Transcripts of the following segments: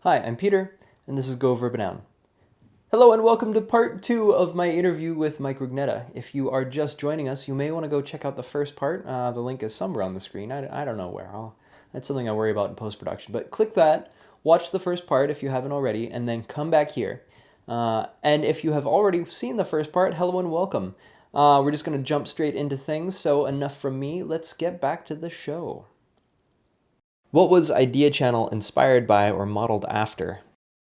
Hi, I'm Peter, and this is Go Verb Noun. Hello and welcome to part 2 of my interview with Mike Rugnetta. If you are just joining us, you may want to go check out the first part. The link is somewhere on the screen. I don't know where. That's something I worry about in post-production. But click that, watch the first part if you haven't already, and then come back here. And if you have already seen the first part, hello and welcome. We're just going to jump straight into things, so enough from me. Let's get back to the show. What was Idea Channel inspired by or modeled after?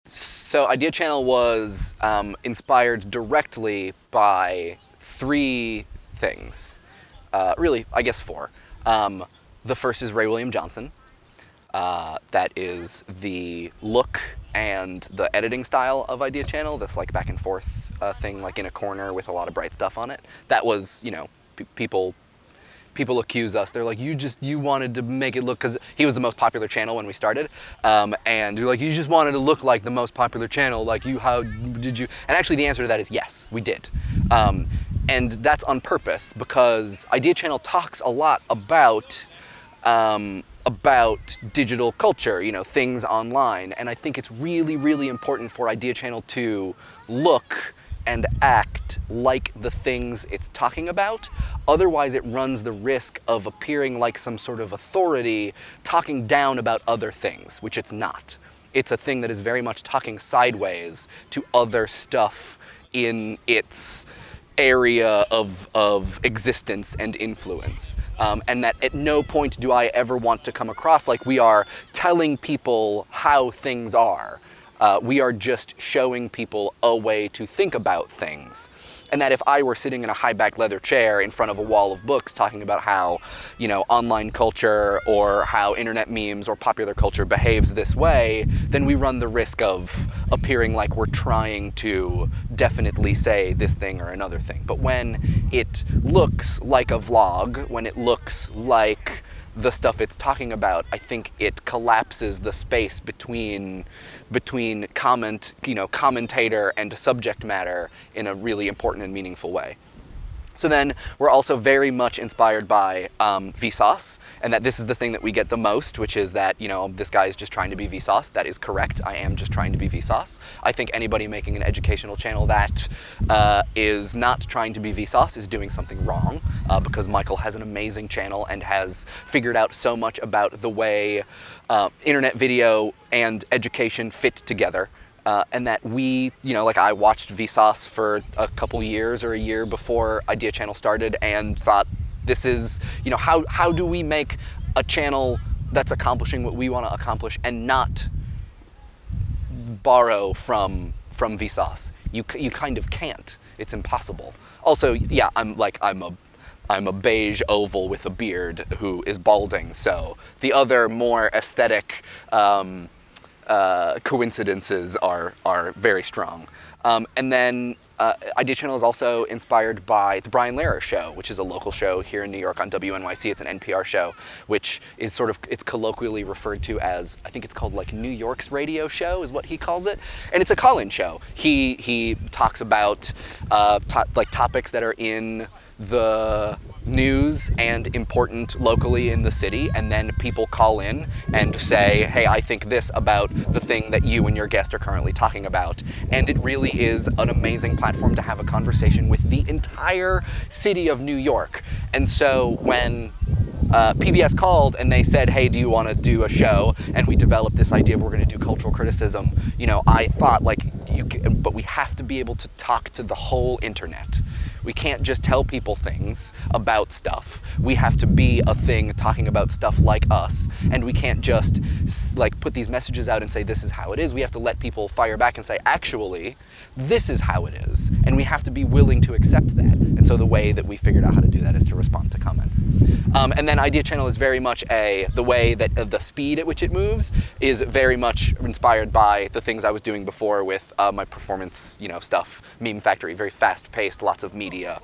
So Idea Channel was inspired directly by three things. Really, I guess four. The first is Ray William Johnson. That is the look and the editing style of Idea Channel, this like back and forth thing, like in a corner with a lot of bright stuff on it. That was, people accuse us. They're like, you wanted to make it look, because he was the most popular channel when we started, and you're like, you just wanted to look like the most popular channel, like how did you? And actually the answer to that is yes, we did. And that's on purpose, because Idea Channel talks a lot about digital culture, things online, and I think it's really, really important for Idea Channel to look and act like the things it's talking about. Otherwise, it runs the risk of appearing like some sort of authority talking down about other things, which it's not. It's a thing that is very much talking sideways to other stuff in its area of existence and influence. And that at no point do I ever want to come across like we are telling people how things are. We are just showing people a way to think about things. And that if I were sitting in a high-back leather chair in front of a wall of books talking about how, online culture or how internet memes or popular culture behaves this way, then we run the risk of appearing like we're trying to definitely say this thing or another thing. But when it looks like a vlog, when it looks like the stuff it's talking about, I think it collapses the space between commentator and subject matter in a really important and meaningful way. So then we're also very much inspired by Vsauce, and that this is the thing that we get the most, which is that, this guy is just trying to be Vsauce. That is correct. I am just trying to be Vsauce. I think anybody making an educational channel that is not trying to be Vsauce is doing something wrong, because Michael has an amazing channel and has figured out so much about the way internet video and education fit together. And that we, I watched Vsauce for a couple years or a year before Idea Channel started and thought, this is, how do we make a channel that's accomplishing what we want to accomplish and not borrow from Vsauce? You kind of can't. It's impossible. Also, yeah, I'm a beige oval with a beard who is balding, so the other more aesthetic coincidences are very strong. And then Idea Channel is also inspired by The Brian Lehrer Show, which is a local show here in New York on WNYC. It's an NPR show, which is it's colloquially referred to as, I think it's called like New York's radio show is what he calls it. And it's a call-in show. He talks about topics that are in the news and important locally in the city, and then people call in and say, hey, I think this about the thing that you and your guest are currently talking about. And it really is an amazing platform to have a conversation with the entire city of New York. And so when PBS called and they said, hey, do you want to do a show? And we developed this idea of we're going to do cultural criticism. I thought but we have to be able to talk to the whole internet. We can't just tell people things about stuff. We have to be a thing talking about stuff like us. And we can't just put these messages out and say, this is how it is. We have to let people fire back and say, actually, this is how it is. And we have to be willing to accept that. And so the way that we figured out how to do that is to respond to comments. And then Idea Channel is very much the way that the speed at which it moves is very much inspired by the things I was doing before with my performance, stuff, Meme Factory, very fast-paced, lots of media.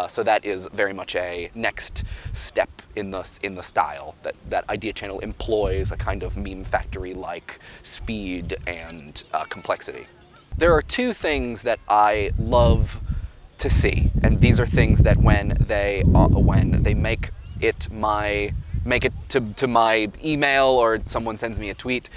So that is very much a next step in the style that Idea Channel employs, a kind of Meme Factory-like speed and complexity. There are two things that I love to see, and these are things that when they make it my make it to my email or someone sends me a tweet,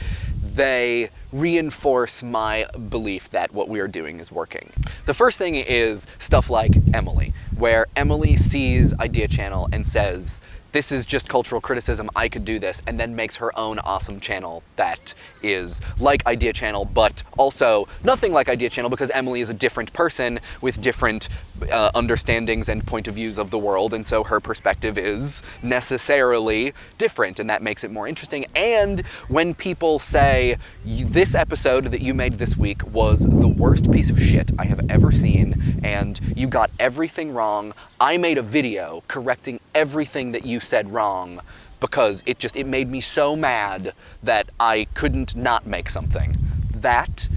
they reinforce my belief that what we are doing is working. The first thing is stuff like Emily, where Emily sees Idea Channel and says, this is just cultural criticism, I could do this, and then makes her own awesome channel that is like Idea Channel, but also nothing like Idea Channel because Emily is a different person with different understandings and point of views of the world, and so her perspective is necessarily different, and that makes it more interesting. And when people say, this episode that you made this week was the worst piece of shit I have ever seen, and you got everything wrong, I made a video correcting everything that you said wrong because it made me so mad that I couldn't not make something. That,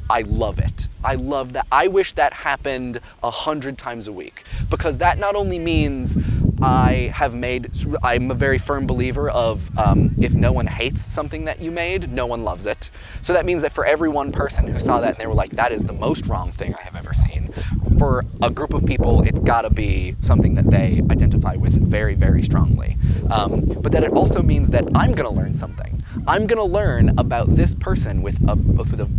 I love it. I love that. I wish that happened 100 times a week, because that not only means I'm a very firm believer of if no one hates something that you made, no one loves it. So that means that for every one person who saw that and they were like, that is the most wrong thing I have ever seen, for a group of people, it's gotta be something that they identify with very, very strongly. But that it also means that I'm gonna learn something. I'm gonna learn about this person with a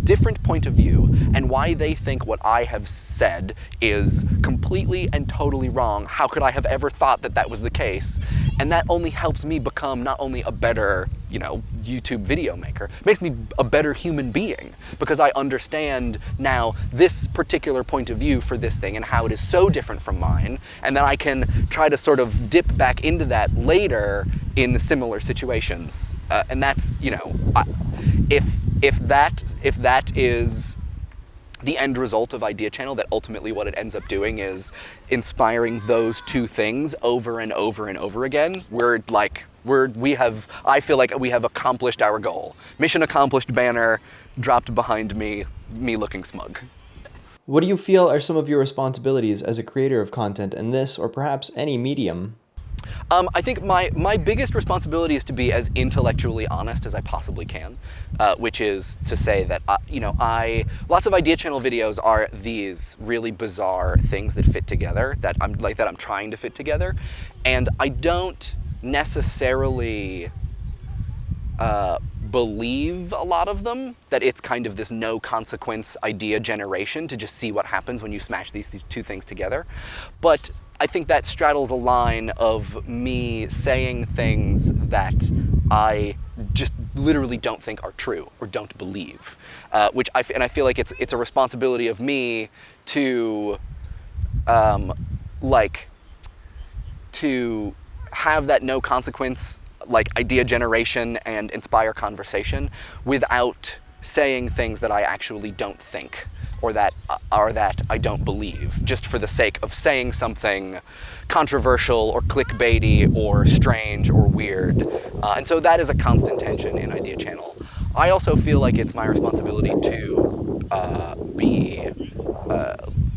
different point of view and why they think what I have said is completely and totally wrong. How could I have ever thought that that was the case? And that only helps me become not only a better, YouTube video maker, it makes me a better human being, because I understand now this particular point of view for this thing and how it is so different from mine, and then I can try to sort of dip back into that later in similar situations. And that's, if that is the end result of Idea Channel, that ultimately what it ends up doing is inspiring those two things over and over and over again, I feel like we have accomplished our goal. Mission accomplished banner dropped behind me looking smug. What do you feel are some of your responsibilities as a creator of content in this, or perhaps any medium? I think my biggest responsibility is to be as intellectually honest as I possibly can, which is to say that, lots of Idea Channel videos are these really bizarre things that fit together, that I'm trying to fit together, and I don't necessarily believe a lot of them, that it's kind of this no consequence idea generation to just see what happens when you smash these two things together. But I think that straddles a line of me saying things that I just literally don't think are true or don't believe, which I feel like it's a responsibility of me to to have that no consequence idea generation and inspire conversation without saying things that I actually don't think or that I don't believe, just for the sake of saying something controversial or clickbaity or strange or weird. And so that is a constant tension in Idea Channel. I also feel like it's my responsibility to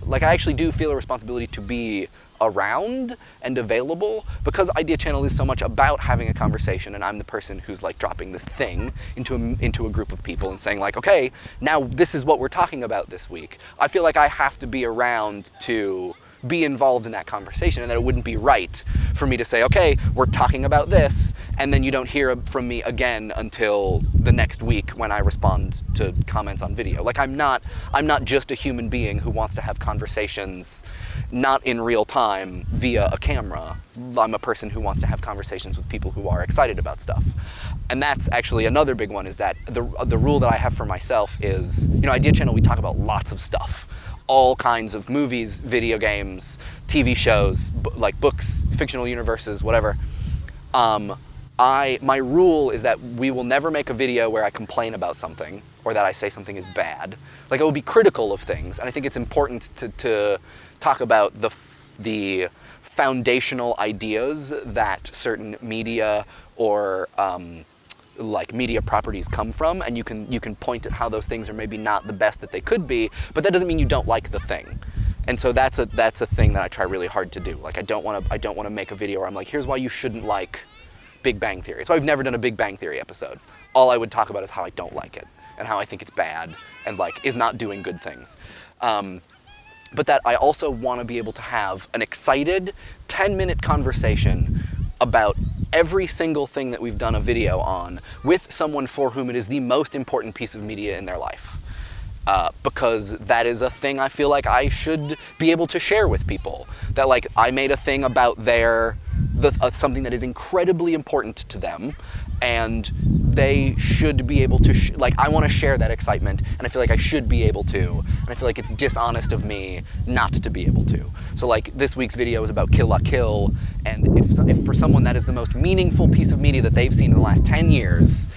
I actually do feel a responsibility to be around and available, because Idea Channel is so much about having a conversation, and I'm the person who's dropping this thing into a group of people and saying okay, now this is what we're talking about this week. I feel like I have to be around to be involved in that conversation, and that it wouldn't be right for me to say, okay, we're talking about this, and then you don't hear from me again until the next week when I respond to comments on video. I'm not just a human being who wants to have conversations not in real time via a camera. I'm a person who wants to have conversations with people who are excited about stuff. And that's actually another big one, is that the rule that I have for myself is, Idea Channel, we talk about lots of stuff. All kinds of movies, video games, TV shows, books, fictional universes, whatever. My rule is that we will never make a video where I complain about something or that I say something is bad. I will be critical of things, and I think it's important to talk about the foundational ideas that certain media or media properties come from, and you can point at how those things are maybe not the best that they could be, but that doesn't mean you don't like the thing. And so that's a thing that I try really hard to do. I don't want to make a video where I'm here's why you shouldn't like Big Bang Theory. So I've never done a Big Bang Theory episode. All I would talk about is how I don't like it and how I think it's bad and is not doing good things. But that I also want to be able to have an excited 10-minute conversation about every single thing that we've done a video on with someone for whom it is the most important piece of media in their life. Because that is a thing I feel like I should be able to share with people. That like I made a thing about something that is incredibly important to them, and they should be able to, like I want to share that excitement, and I feel like I should be able to, and I feel like it's dishonest of me not to be able to. So like this week's video is about Kill La Kill, and if for someone that is the most meaningful piece of media that they've seen in the last 10 years,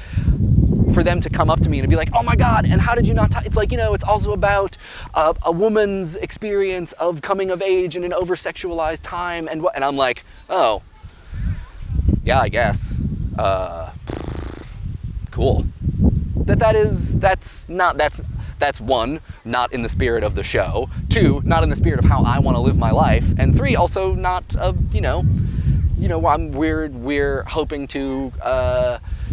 for them to come up to me and be like, oh my God, and how did you not it's like, it's also about a woman's experience of coming of age in an over-sexualized time, and I'm like, oh, yeah, I guess. Cool. That's one, not in the spirit of the show. Two, not in the spirit of how I want to live my life. And three, also not we're hoping to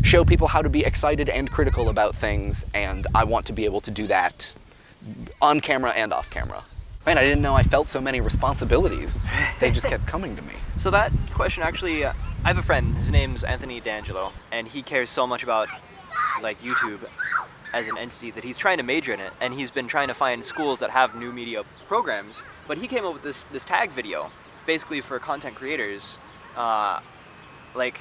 show people how to be excited and critical about things, and I want to be able to do that on camera and off camera. Man, I didn't know I felt so many responsibilities. They just kept coming to me. So that question actually, I have a friend, his name's Anthony D'Angelo, and he cares so much about like YouTube as an entity that he's trying to major in it, and he's been trying to find schools that have new media programs, but he came up with this tag video, basically for content creators, like,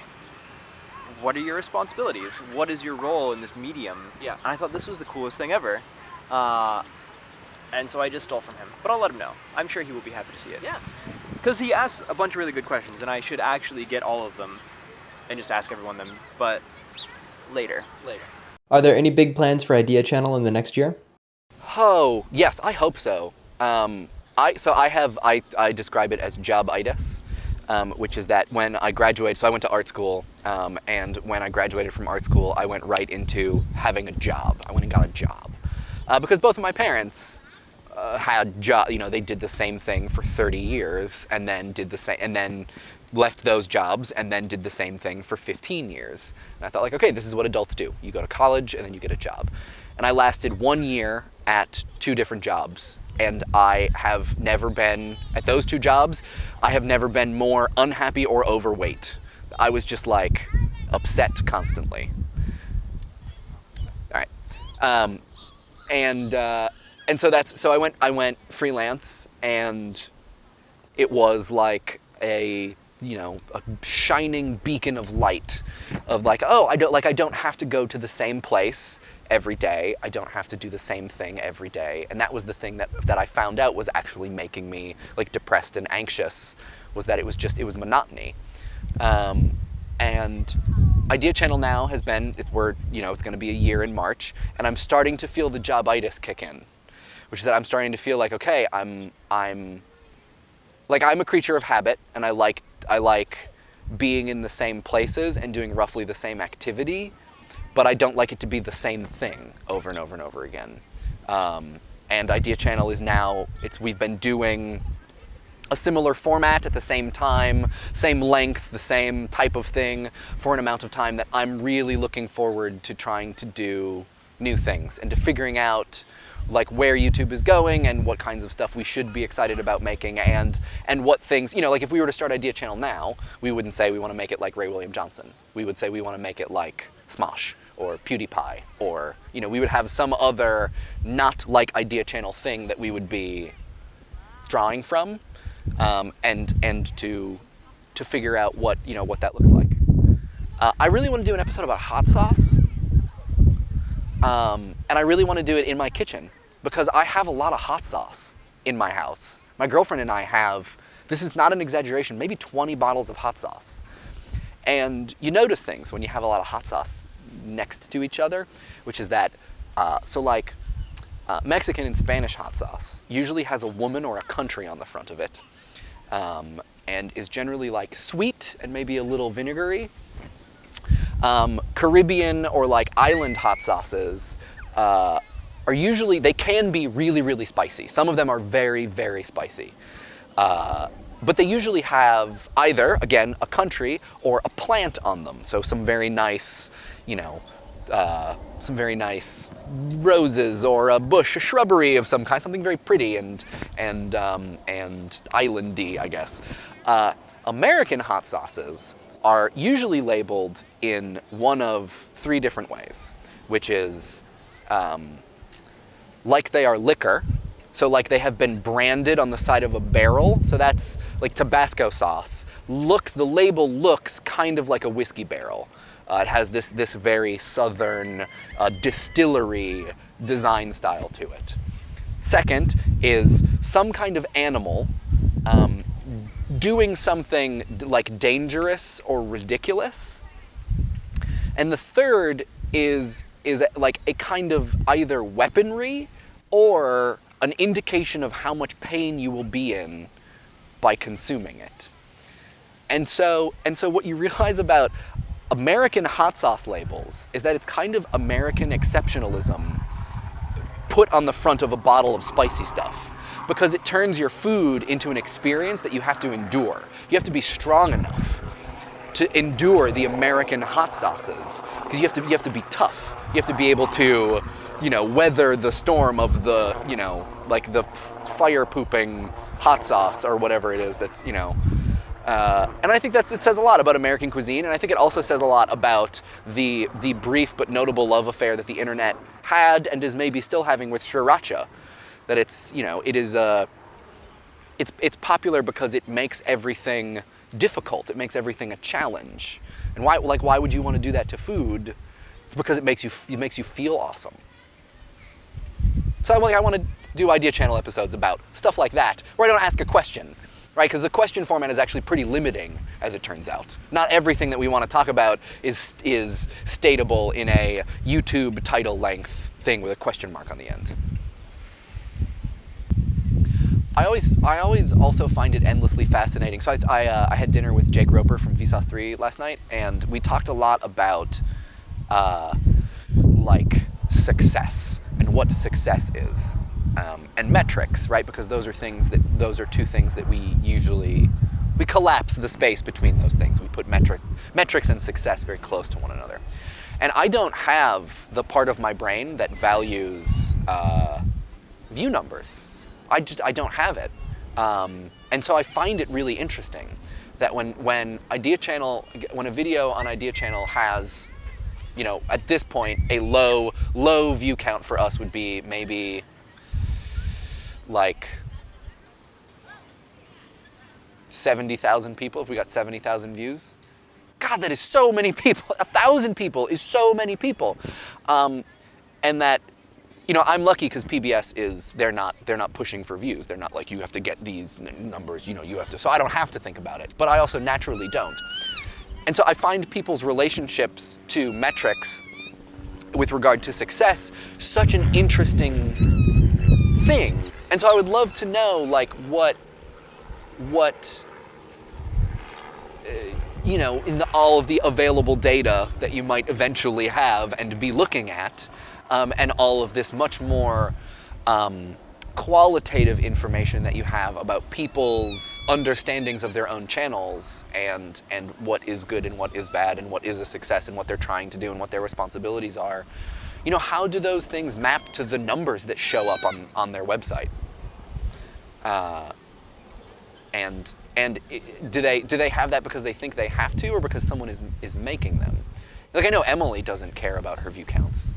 what are your responsibilities? What is your role in this medium? Yeah. And I thought this was the coolest thing ever. And so I just stole from him. But I'll let him know. I'm sure he will be happy to see it. Yeah. Because he asks a bunch of really good questions, and I should actually get all of them and just ask everyone them. But later. Are there any big plans for Idea Channel in the next year? Oh, yes, I hope so. I describe it as job-itis. Which is that when I graduated, so I went to art school, and when I graduated from art school, I went right into having a job. I went and got a job. Because both of my parents had they did the same thing for 30 years, and then and then left those jobs, and then did the same thing for 15 years. And I thought, like, okay, this is what adults do. You go to college, and then you get a job. And I lasted 1 year at 2 different jobs. And I have never been, at those 2 jobs, I have never been more unhappy or overweight. I was just like upset constantly. All right. And so I went freelance, and it was like a shining beacon of light of like, oh, I don't have to go to the same place every day. I don't have to do the same thing every day. And that was the thing that I found out was actually making me like depressed and anxious, was that it was monotony. And Idea Channel now has been, it's going to be a year in March, and I'm starting to feel the job-itis kick in, which is that I'm starting to feel like, okay, I'm a creature of habit, and I like being in the same places and doing roughly the same activity, but I don't like it to be the same thing over and over and over again. And Idea Channel is now, we've been doing a similar format at the same time, same length, the same type of thing for an amount of time that I'm really looking forward to trying to do new things and to figuring out like where YouTube is going and what kinds of stuff we should be excited about making, and what things, like if we were to start Idea Channel now, we wouldn't say we want to make it like Ray William Johnson. We would say we want to make it like Smosh or PewDiePie, or we would have some other not like Idea Channel thing that we would be drawing from, and to figure out what that looks like. I really want to do an episode about hot sauce, and I really want to do it in my kitchen because I have a lot of hot sauce in my house. My girlfriend and I have, this is not an exaggeration, maybe 20 bottles of hot sauce. And you notice things when you have a lot of hot sauce next to each other, which is that, Mexican and Spanish hot sauce usually has a woman or a country on the front of it, and is generally like sweet and maybe a little vinegary. Caribbean or like island hot sauces are usually, they can be really, really spicy. Some of them are very, very spicy. But they usually have either, again, a country or a plant on them. So some very nice, some very nice roses or a bush, a shrubbery of some kind, something very pretty and islandy, I guess. American hot sauces are usually labeled in one of three different ways, which is like they are liquor, so like they have been branded on the side of a barrel, so that's like Tabasco sauce. The label looks kind of like a whiskey barrel. It has this very southern distillery design style to it. Second is some kind of animal doing something like dangerous or ridiculous. And the third is like a kind of either weaponry or an indication of how much pain you will be in by consuming it. And so what you realize about American hot sauce labels is that it's kind of American exceptionalism put on the front of a bottle of spicy stuff, because it turns your food into an experience that you have to endure. You have to be strong enough to endure the American hot sauces, because you have to be tough. You have to be able to, weather the storm of the, like the fire pooping hot sauce or whatever it is that's, and I think it says a lot about American cuisine, and I think it also says a lot about the brief but notable love affair that the internet had and is maybe still having with sriracha. That it's popular because it makes everything difficult. It makes everything a challenge. And why would you want to do that to food? It's because it makes you feel awesome. So I want to do Idea Channel episodes about stuff like that, where I don't ask a question, right? Because the question format is actually pretty limiting, as it turns out. Not everything that we want to talk about is stateable in a YouTube title length thing with a question mark on the end. I always also find it endlessly fascinating. So I had dinner with Jake Roper from Vsauce 3 last night, and we talked a lot about like success and what success is, and metrics, right? Because those are two things that we collapse the space between those things. We put metrics and success very close to one another. And I don't have the part of my brain that values view numbers. I don't have it. And so I find it really interesting that when a video on Idea Channel has, at this point, a low view count for us would be maybe like 70,000 people, if we got 70,000 views. God, that is so many people. 1,000 people is so many people. And that, I'm lucky because PBS they're not pushing for views. They're not like, you have to get these numbers, you have to, so I don't have to think about it. But I also naturally don't. And so I find people's relationships to metrics with regard to success such an interesting thing. And so I would love to know, like, what in all of the available data that you might eventually have and be looking at, and all of this much more qualitative information that you have about people's understandings of their own channels and what is good and what is bad and what is a success and what they're trying to do and what their responsibilities are. How do those things map to the numbers that show up on their website? And do they have that because they think they have to, or because someone is making them? Like, I know Emily doesn't care about her view counts.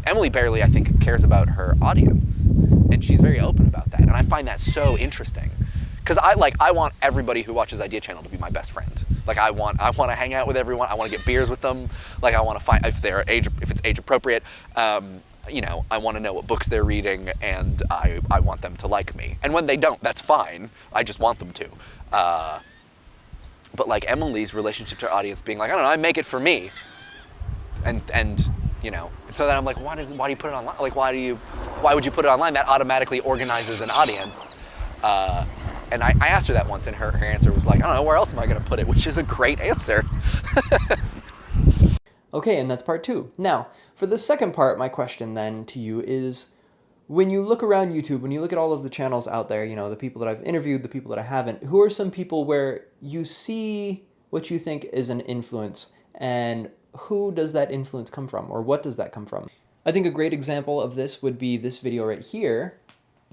Emily barely, I think, cares about her audience, and she's very open about that. And I find that so interesting, because I want everybody who watches Idea Channel to be my best friend. Like, I want to hang out with everyone. I want to get beers with them. Like, I want to find if it's age appropriate. I want to know what books they're reading, and I want them to like me. And when they don't, that's fine. I just want them to. But like Emily's relationship to her audience being like, I don't know, I make it for me. And so then I'm like, why do you put it online? Like, why would you put it online? That automatically organizes an audience. And I asked her that once, and her answer was like, I don't know, where else am I going to put it? Which is a great answer. Okay, and that's part 2. Now, for the second part, my question then to you is, when you look around YouTube, when you look at all of the channels out there, the people that I've interviewed, the people that I haven't, who are some people where you see what you think is an influence, and who does that influence come from, or what does that come from? I think a great example of this would be this video right here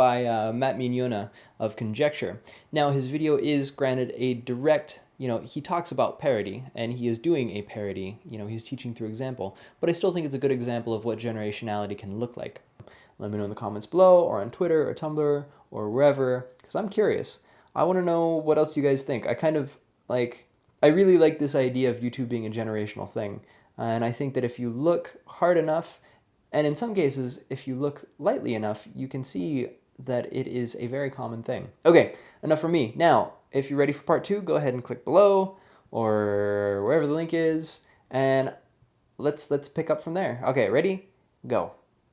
by Matt Mignona of Conjecture. Now, his video is, granted, a direct, he talks about parody, and he is doing a parody, he's teaching through example, but I still think it's a good example of what generationality can look like. Let me know in the comments below, or on Twitter, or Tumblr, or wherever, because I'm curious. I want to know what else you guys think. I really like this idea of YouTube being a generational thing, and I think that if you look hard enough, and in some cases, if you look lightly enough, you can see that it is a very common thing. Okay, enough from me. Now, if you're ready for part 2, go ahead and click below, or wherever the link is, and let's pick up from there. Okay, ready? Go.